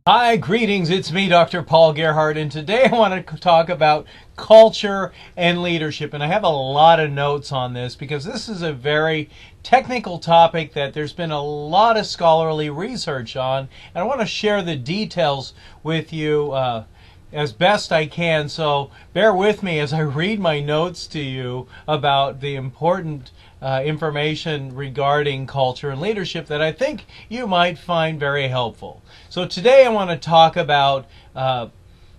Hi, greetings. It's me, Dr. Paul Gerhardt, and today I want to talk about culture and leadership. And I have a lot of notes on this because this is a very technical topic that there's been a lot of scholarly research on, and I want to share the details with you as best I can. So bear with me as I read my notes to you about the important information regarding culture and leadership that I think you might find very helpful. So today I want to talk about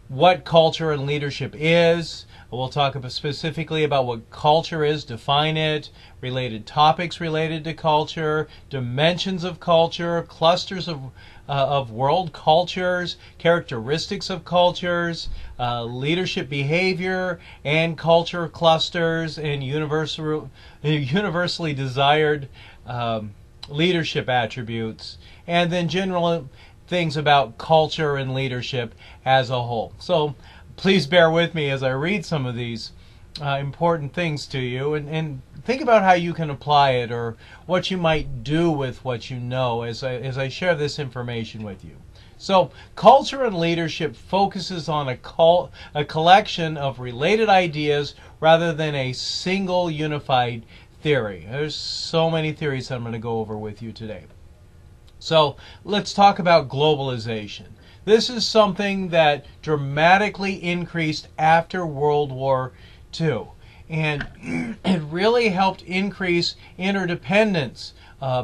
what culture and leadership is. We'll talk specifically about what culture is, define it, related topics related to culture, dimensions of culture, clusters of world cultures, characteristics of cultures, leadership behavior, and culture clusters, and universally desired leadership attributes, and then general things about culture and leadership as a whole. So please bear with me as I read some of these important things to you, and think about how you can apply it or what you might do with what you know as I share this information with you. So culture and leadership focuses on a collection of related ideas rather than a single unified theory. There's so many theories that I'm going to go over with you today. So let's talk about globalization. This is something that dramatically increased after World War II. And it really helped increase interdependence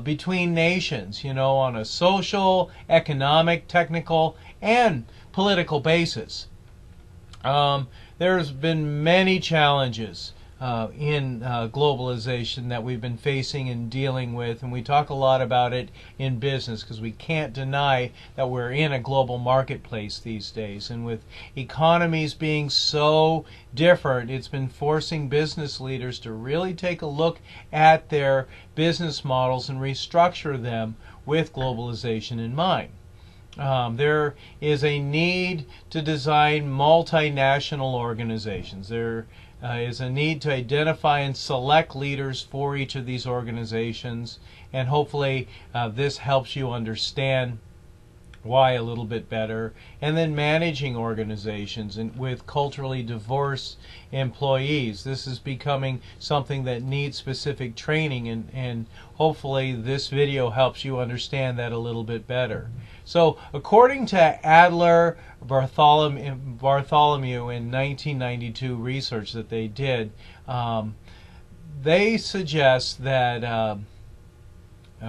between nations, on a social, economic, technical, and political basis. There's been many challenges in globalization that we've been facing and dealing with, and we talk a lot about it in business because we can't deny that we're in a global marketplace these days. And with economies being so different, it's been forcing business leaders to really take a look at their business models and restructure them with globalization in mind. There is a need to design multinational organizations. There is a need to identify and select leaders for each of these organizations, and hopefully this helps you understand why a little bit better. And then managing organizations with culturally diverse employees. This is becoming something that needs specific training, and hopefully this video helps you understand that a little bit better. So according to Adler Bartholomew in 1992 research that they did, they suggest that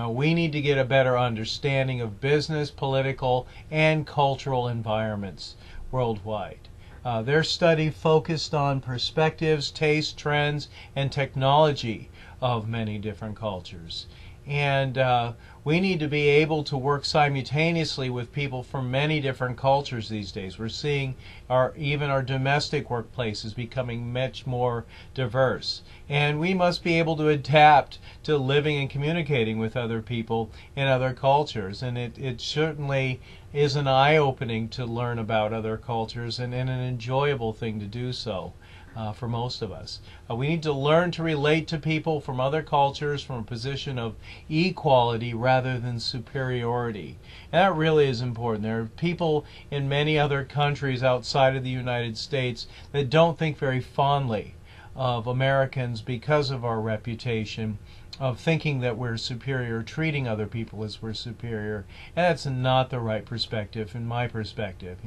we need to get a better understanding of business, political, and cultural environments worldwide. Their study focused on perspectives, tastes, trends, and technology of many different cultures. And we need to be able to work simultaneously with people from many different cultures these days. We're seeing even our domestic workplaces becoming much more diverse. And we must be able to adapt to living and communicating with other people in other cultures. And it certainly is an eye-opening to learn about other cultures, and an enjoyable thing to do so. For most of us. We need to learn to relate to people from other cultures from a position of equality rather than superiority. And that really is important. There are people in many other countries outside of the United States that don't think very fondly of Americans because of our reputation of thinking that we're superior, treating other people as we're superior. And that's not the right perspective, in my perspective.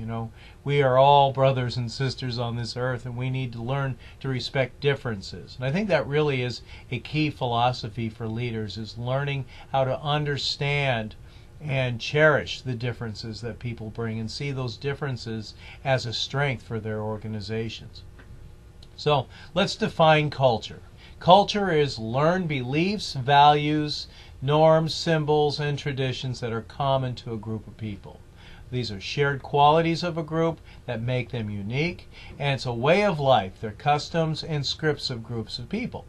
We are all brothers and sisters on this earth, and we need to learn to respect differences. And I think that really is a key philosophy for leaders, is learning how to understand and cherish the differences that people bring and see those differences as a strength for their organizations. So let's define culture. Culture is learned beliefs, values, norms, symbols, and traditions that are common to a group of people. These are shared qualities of a group that make them unique, and it's a way of life. They're customs and scripts of groups of people.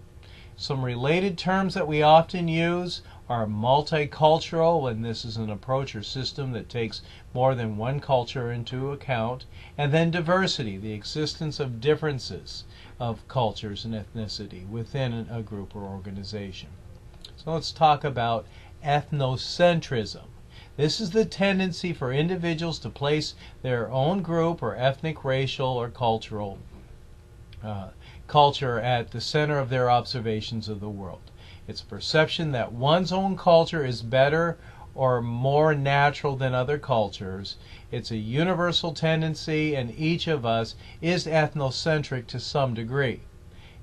Some related terms that we often use are multicultural, and this is an approach or system that takes more than one culture into account, and then diversity, the existence of differences of cultures and ethnicity within a group or organization. So let's talk about ethnocentrism. This is the tendency for individuals to place their own group or ethnic, racial, or culture at the center of their observations of the world. It's a perception that one's own culture is better or more natural than other cultures. It's a universal tendency, and each of us is ethnocentric to some degree.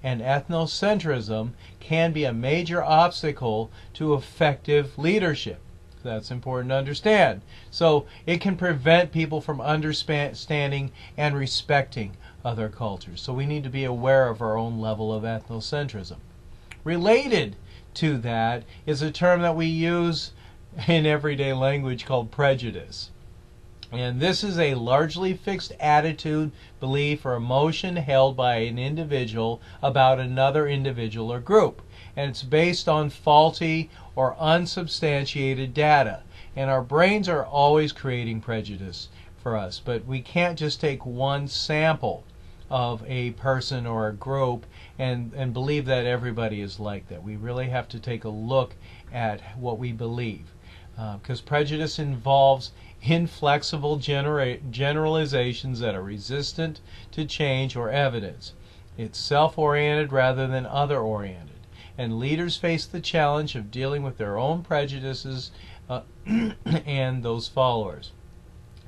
And ethnocentrism can be a major obstacle to effective leadership. That's important to understand. So it can prevent people from understanding and respecting other cultures. So we need to be aware of our own level of ethnocentrism. Related to that is a term that we use in everyday language called prejudice. And this is a largely fixed attitude, belief, or emotion held by an individual about another individual or group. And it's based on faulty or unsubstantiated data. And our brains are always creating prejudice for us. But we can't just take one sample of a person or a group and believe that everybody is like that. We really have to take a look at what we believe. Because prejudice involves inflexible generalizations that are resistant to change or evidence. It's self-oriented rather than other-oriented. And leaders face the challenge of dealing with their own prejudices and those followers.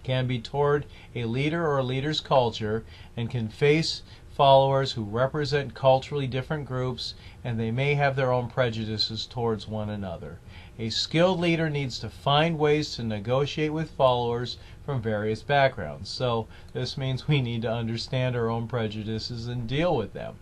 Can be toward a leader or a leader's culture, and can face followers who represent culturally different groups, and they may have their own prejudices towards one another. A skilled leader needs to find ways to negotiate with followers from various backgrounds. So this means we need to understand our own prejudices and deal with them.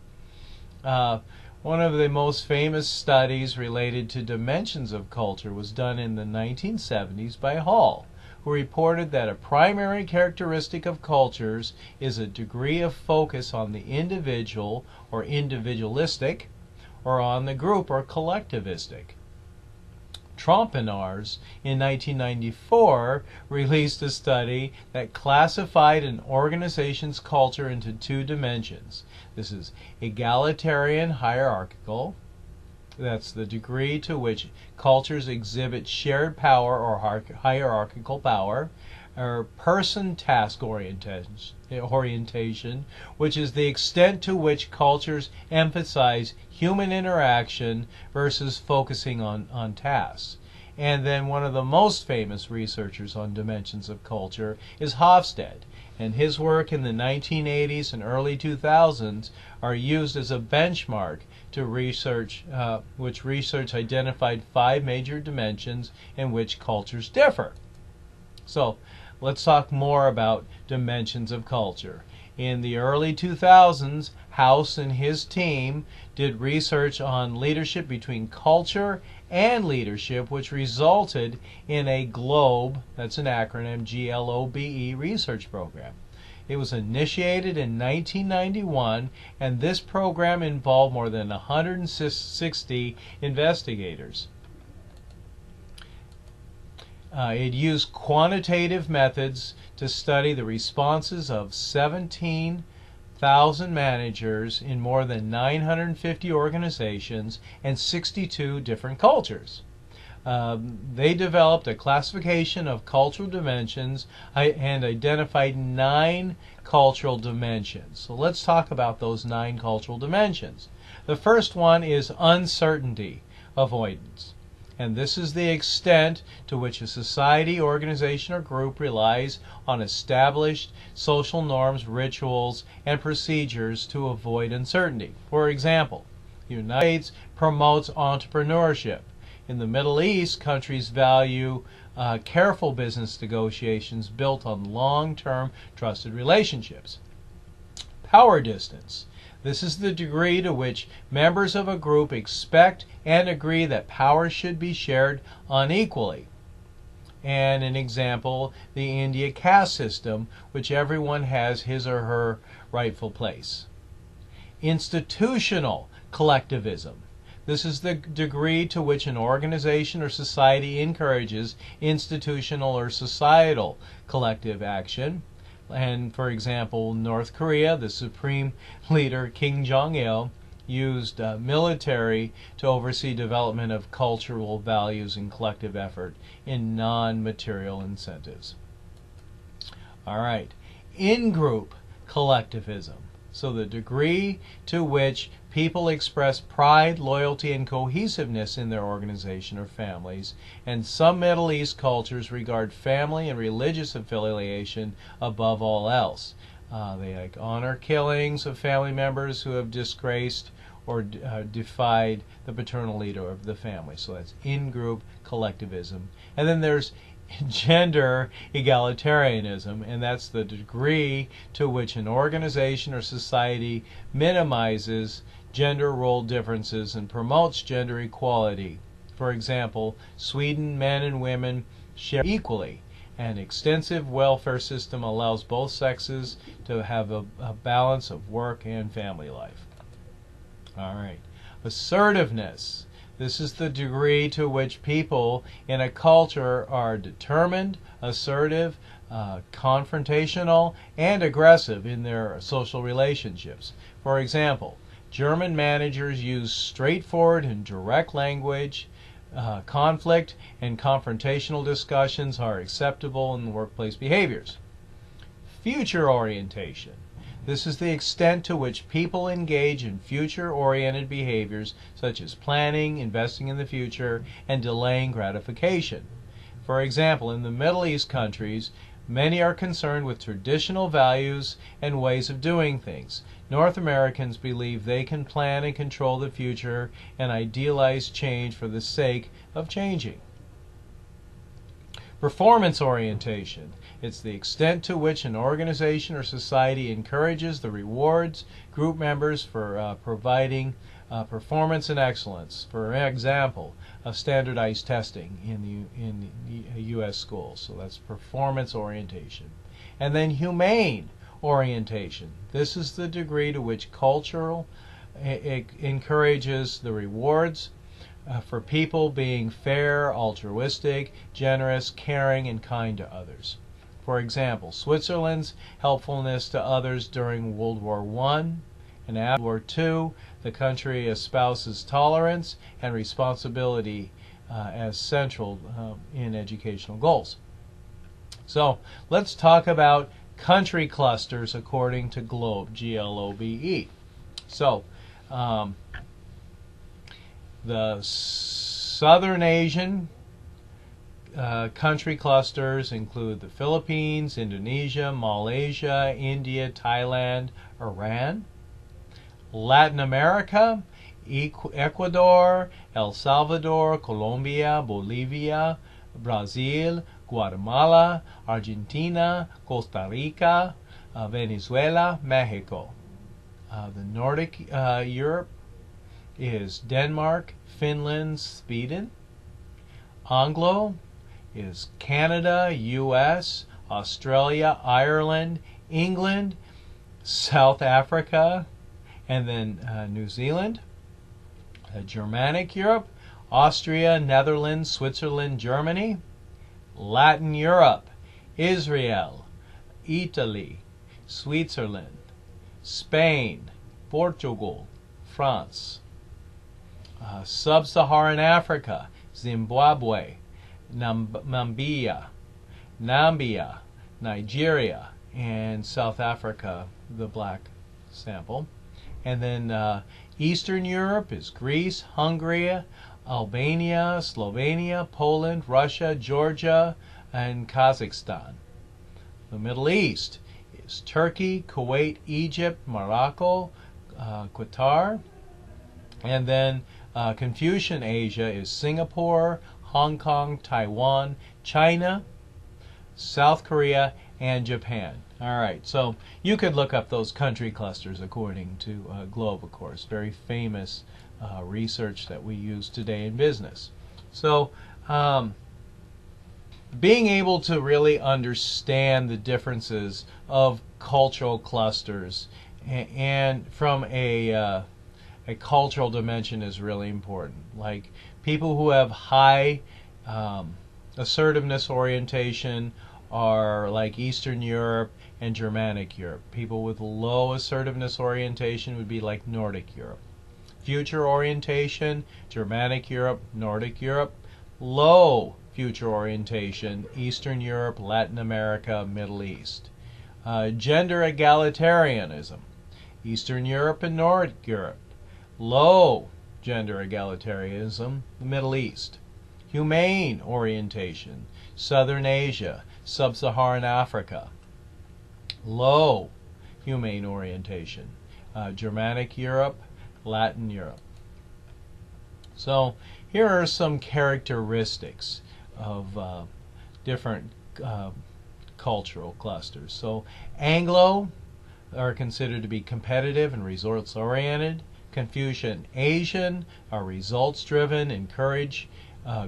One of the most famous studies related to dimensions of culture was done in the 1970s by Hall, who reported that a primary characteristic of cultures is a degree of focus on the individual or individualistic, or on the group or collectivistic. Trompenars in 1994 released a study that classified an organization's culture into two dimensions. This is egalitarian hierarchical. That's the degree to which cultures exhibit shared power or hierarchical power, or person-task orientation, which is the extent to which cultures emphasize human interaction versus focusing on tasks. And then one of the most famous researchers on dimensions of culture is Hofstede, and his work in the 1980s and early 2000s are used as a benchmark to research, which research identified 5 major dimensions in which cultures differ. So let's talk more about dimensions of culture. In the early 2000s, House and his team did research on leadership between culture and leadership, which resulted in a GLOBE, that's an acronym, GLOBE research program. It was initiated in 1991, and this program involved more than 160 investigators. It used quantitative methods to study the responses of 17,000 managers in more than 950 organizations and 62 different cultures. They developed a classification of cultural dimensions and identified 9 cultural dimensions. So let's talk about those 9 cultural dimensions. The first one is uncertainty avoidance. And this is the extent to which a society, organization, or group relies on established social norms, rituals, and procedures to avoid uncertainty. For example, the United States promotes entrepreneurship. In the Middle East, countries value careful business negotiations built on long-term trusted relationships. Power distance. This is the degree to which members of a group expect and agree that power should be shared unequally. And an example, the India caste system, which everyone has his or her rightful place. Institutional collectivism. This is the degree to which an organization or society encourages institutional or societal collective action. And for example, North Korea, the supreme leader Kim Jong-il used military to oversee development of cultural values and collective effort in non-material incentives. All right, in-group collectivism. So the degree to which people express pride, loyalty, and cohesiveness in their organization or families. And some Middle East cultures regard family and religious affiliation above all else. They honor killings of family members who have disgraced or defied the paternal leader of the family. So that's in-group collectivism. And then there's gender egalitarianism, and that's the degree to which an organization or society minimizes gender role differences and promotes gender equality. For example, Sweden, men and women share equally. An extensive welfare system allows both sexes to have a balance of work and family life. All right. Assertiveness. This is the degree to which people in a culture are determined, assertive, confrontational, and aggressive in their social relationships. For example, German managers use straightforward and direct language. Conflict and confrontational discussions are acceptable in workplace behaviors. Future orientation. This is the extent to which people engage in future-oriented behaviors such as planning, investing in the future, and delaying gratification. For example, in the Middle East countries, many are concerned with traditional values and ways of doing things. North Americans believe they can plan and control the future and idealize change for the sake of changing. Performance orientation. It's the extent to which an organization or society encourages the rewards group members for providing performance and excellence. For example, of standardized testing in the U.S. schools. So that's performance orientation. And then humane orientation. This is the degree to which cultural encourages the rewards for people being fair, altruistic, generous, caring, and kind to others. For example, Switzerland's helpfulness to others during World War I and after World War II, the country espouses tolerance and responsibility as central in educational goals. So let's talk about country clusters according to GLOBE, G-L-O-B-E. So the Southern Asian country clusters include the Philippines, Indonesia, Malaysia, India, Thailand, Iran. Latin America, Ecuador, El Salvador, Colombia, Bolivia, Brazil, Guatemala, Argentina, Costa Rica, Venezuela, Mexico. The Nordic Europe is Denmark, Finland, Sweden. Anglo is Canada, U.S., Australia, Ireland, England, South Africa, and then New Zealand. Germanic Europe, Austria, Netherlands, Switzerland, Germany. Latin Europe, Israel, Italy, Switzerland, Spain, Portugal, France. Sub-Saharan Africa, Zimbabwe, Namibia, Nigeria, and South Africa, the black sample. And then Eastern Europe is Greece, Hungary, Albania, Slovenia, Poland, Russia, Georgia, and Kazakhstan. The Middle East is Turkey, Kuwait, Egypt, Morocco, Qatar. And then Confucian Asia is Singapore, Hong Kong, Taiwan, China, South Korea, and Japan. All right, so you could look up those country clusters according to GLOBE, of course, very famous research that we use today in business. So being able to really understand the differences of cultural clusters and from a cultural dimension is really important. Like people who have high assertiveness orientation are like Eastern Europe and Germanic Europe. People with low assertiveness orientation would be like Nordic Europe. future orientation, Germanic Europe, Nordic Europe. Low future orientation, Eastern Europe, Latin America, Middle East. Gender egalitarianism, Eastern Europe and Nordic Europe. Low gender egalitarianism, the Middle East. Humane orientation, Southern Asia, Sub-Saharan Africa. Low humane orientation, Germanic Europe, Latin Europe. So here are some characteristics of different cultural clusters. So Anglo are considered to be competitive and results oriented. Confucian Asian are results driven, encourage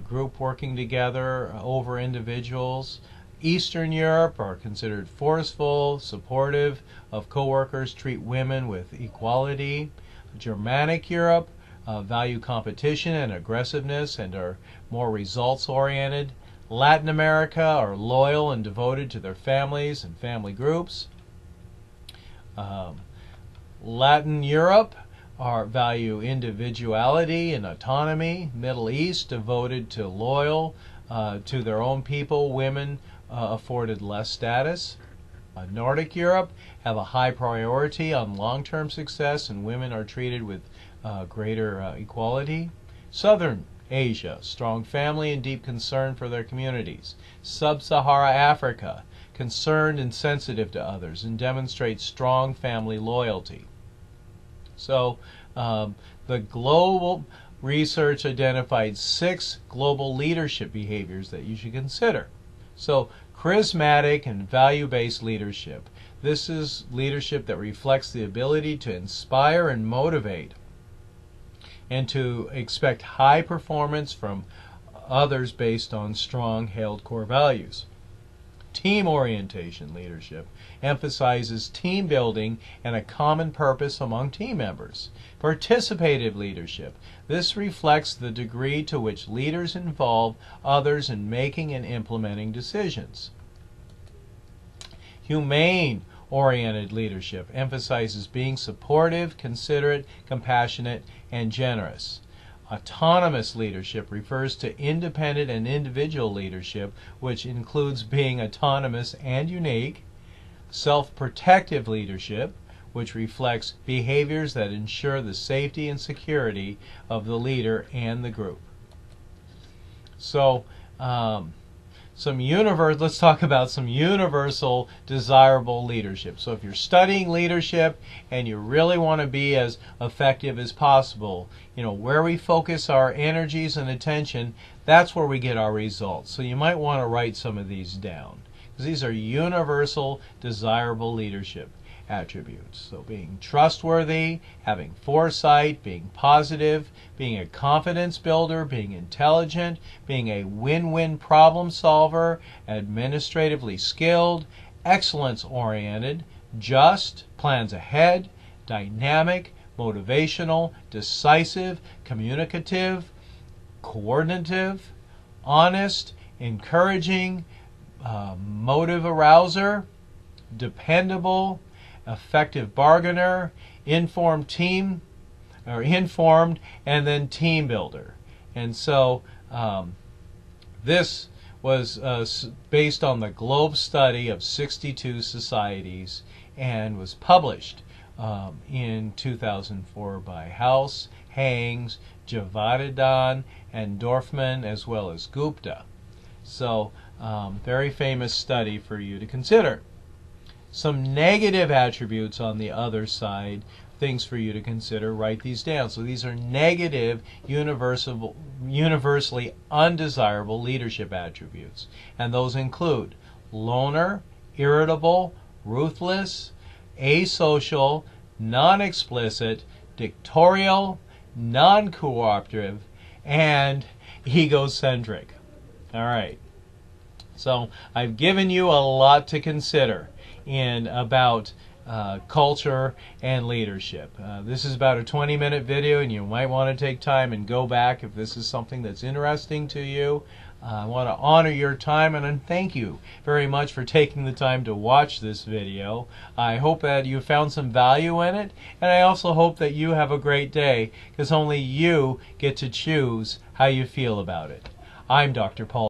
group working together over individuals. Eastern Europe are considered forceful, supportive of coworkers, treat women with equality. Germanic Europe value competition and aggressiveness and are more results oriented. Latin America are loyal and devoted to their families and family groups. Latin Europe value individuality and autonomy. Middle East devoted to loyal to their own people. Women afforded less status. Nordic Europe have a high priority on long-term success, and women are treated with greater equality. Southern Asia, strong family and deep concern for their communities. Sub-Sahara Africa, concerned and sensitive to others and demonstrates strong family loyalty. So the global research identified 6 global leadership behaviors that you should consider. So charismatic and value-based leadership. This is leadership that reflects the ability to inspire and motivate and to expect high performance from others based on strong held core values. Team orientation leadership emphasizes team building and a common purpose among team members. Participative leadership. This reflects the degree to which leaders involve others in making and implementing decisions. Humane oriented leadership emphasizes being supportive, considerate, compassionate, and generous. Autonomous leadership refers to independent and individual leadership, which includes being autonomous and unique. Self-protective leadership, which reflects behaviors that ensure the safety and security of the leader and the group. So, let's talk about some universal desirable leadership. So if you're studying leadership and you really want to be as effective as possible, where we focus our energies and attention, that's where we get our results. So you might want to write some of these down, because these are universal desirable leadership attributes. So being trustworthy, having foresight, being positive, being a confidence builder, being intelligent, being a win-win problem solver, administratively skilled, excellence-oriented, just, plans ahead, dynamic, motivational, decisive, communicative, coordinative, honest, encouraging, motive arouser, dependable, effective bargainer, informed, and then team builder. And so this was based on the Globe study of 62 societies and was published in 2004 by House, Hangs, Javadidhan, and Dorfman, as well as Gupta. So very famous study for you to consider. Some negative attributes on the other side, things for you to consider. Write these down. So these are negative, universally undesirable leadership attributes. And those include loner, irritable, ruthless, asocial, non-explicit, dictatorial, non-cooperative, and egocentric. All right. So I've given you a lot to consider about culture and leadership. This is about a 20-minute video, and you might want to take time and go back if this is something that's interesting to you. I want to honor your time and thank you very much for taking the time to watch this video. I hope that you found some value in it, and I also hope that you have a great day, because only you get to choose how you feel about it. I'm Dr. Paul.